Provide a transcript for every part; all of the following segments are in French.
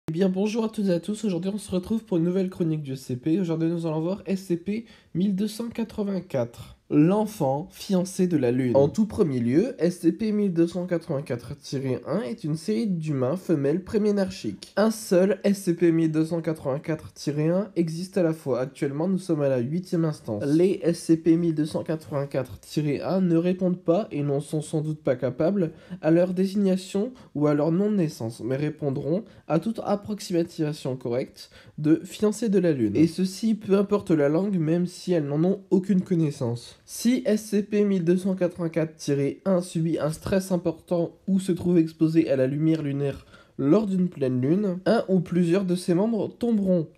Eh bien bonjour à toutes et à tous, aujourd'hui on se retrouve pour une nouvelle chronique du SCP. Aujourd'hui nous allons voir SCP-1284. L'enfant fiancé de la Lune. En tout premier lieu, SCP-1284-1 est une série d'humains femelles préménarchiques. Un seul SCP-1284-1 existe à la fois. Actuellement nous sommes à la 8e instance. Les SCP-1284-1 ne répondent pas et n'en sont sans doute pas capables à leur désignation ou à leur nom de naissance, mais répondront à toute approximation correcte de fiancés de la Lune. Et ceci peu importe la langue, même si elles n'en ont aucune connaissance. Si SCP-1284-1 subit un stress important ou se trouve exposé à la lumière lunaire lors d'une pleine lune, un ou plusieurs de ses membres tomberont.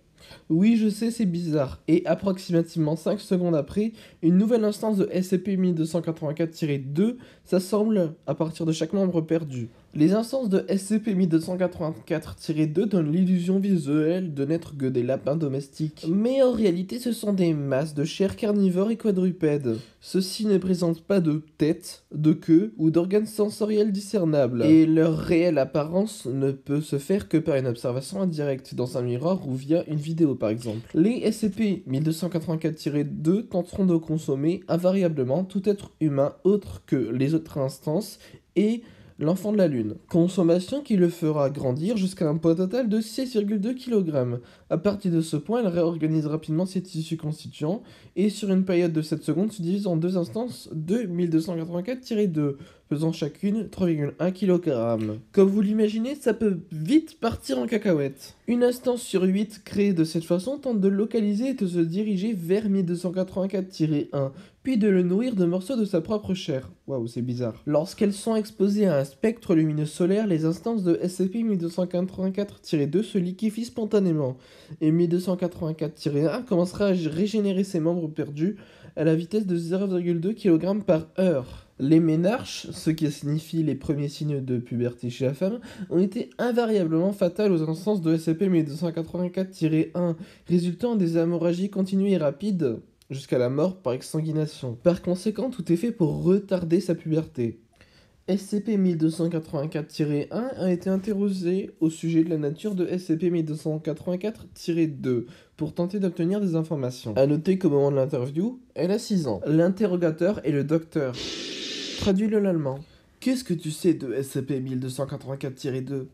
Oui, je sais, c'est bizarre. Et approximativement 5 secondes après, une nouvelle instance de SCP-1284-2 s'assemble à partir de chaque membre perdu. Les instances de SCP-1284-2 donnent l'illusion visuelle de n'être que des lapins domestiques. Mais en réalité, ce sont des masses de chair carnivore et quadrupèdes. Ceux-ci ne présentent pas de tête, de queue ou d'organes sensoriels discernables. Et leur réelle apparence ne peut se faire que par une observation indirecte dans un miroir ou via une vidéo par exemple. Les SCP-1284-2 tenteront de consommer invariablement tout être humain autre que les autres instances et l'enfant de la Lune. Consommation qui le fera grandir jusqu'à un poids total de 6,2 kg. À partir de ce point, il réorganise rapidement ses tissus constituants et sur une période de 7 secondes se divise en deux instances de 1284-2, pesant chacune 3,1 kg. Comme vous l'imaginez, ça peut vite partir en cacahuète. Une instance sur 8 créée de cette façon tente de localiser et de se diriger vers 1284-1, puis de le nourrir de morceaux de sa propre chair. Waouh, c'est bizarre. Lorsqu'elles sont exposées à un spectre lumineux solaire, les instances de SCP-1284-2 se liquéfient spontanément, et 1284-1 commencera à régénérer ses membres perdus à la vitesse de 0,2 kg par heure. Les ménarches, ce qui signifie les premiers signes de puberté chez la femme, ont été invariablement fatales aux instances de SCP-1284-1, résultant des hémorragies continues et rapides jusqu'à la mort par exsanguination. Par conséquent, tout est fait pour retarder sa puberté. SCP-1284-1 a été interrogé au sujet de la nature de SCP-1284-2 pour tenter d'obtenir des informations. A noter qu'au moment de l'interview, elle a 6 ans. L'interrogateur est le docteur. Traduis-le l'allemand. Qu'est-ce que tu sais de SCP-1284-2 ?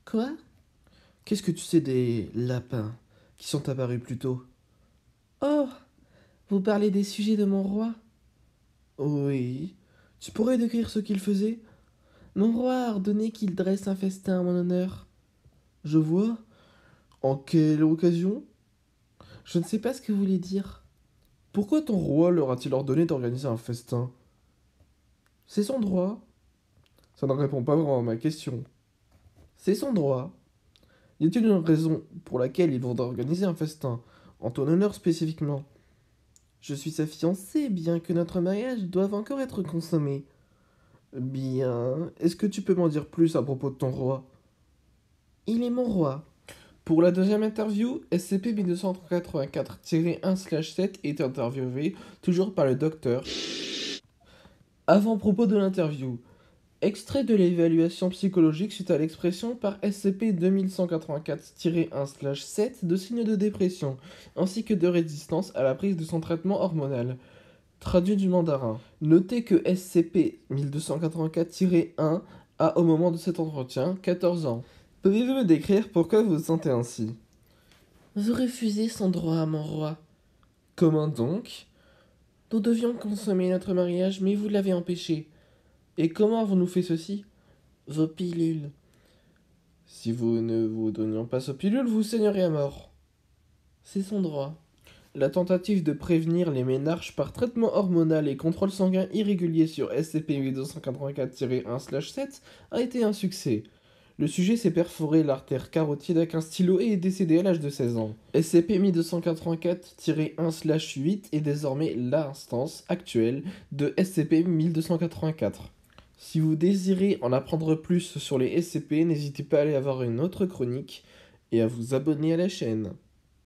Quoi ? Qu'est-ce que tu sais des lapins qui sont apparus plus tôt ? Oh, vous parlez des sujets de mon roi ? Oui. Tu pourrais décrire ce qu'il faisait ? Mon roi a ordonné qu'il dresse un festin en mon honneur. Je vois. En quelle occasion ? Je ne sais pas ce que vous voulez dire. Pourquoi ton roi leur a-t-il ordonné d'organiser un festin ? C'est son droit. Ça ne répond pas vraiment à ma question. C'est son droit. Y a-t-il une raison pour laquelle ils vont organiser un festin, en ton honneur spécifiquement ? Je suis sa fiancée, bien que notre mariage doive encore être consommé. Bien, est-ce que tu peux m'en dire plus à propos de ton roi ? Il est mon roi. Pour la deuxième interview, SCP-1284-1/7 est interviewé, toujours par le docteur. Avant-propos de l'interview. Extrait de l'évaluation psychologique suite à l'expression par SCP-2184-1/7 de signes de dépression, ainsi que de résistance à la prise de son traitement hormonal. Traduit du mandarin. Notez que SCP-1284-1 a, au moment de cet entretien, 14 ans. Pouvez-vous me décrire pourquoi vous vous sentez ainsi ? Vous refusez son droit à mon roi. Comment donc ? Nous devions consommer notre mariage, mais vous l'avez empêché. Et comment avons-nous fait ceci ? Vos pilules. Si vous ne vous donnions pas ces pilules, vous saigneriez à mort. C'est son droit. La tentative de prévenir les ménarches par traitement hormonal et contrôle sanguin irrégulier sur SCP-1284-1/7 a été un succès. Le sujet s'est perforé l'artère carotide avec un stylo et est décédé à l'âge de 16 ans. SCP-1284-1/8 est désormais l'instance actuelle de SCP-1284. Si vous désirez en apprendre plus sur les SCP, n'hésitez pas à aller voir une autre chronique et à vous abonner à la chaîne.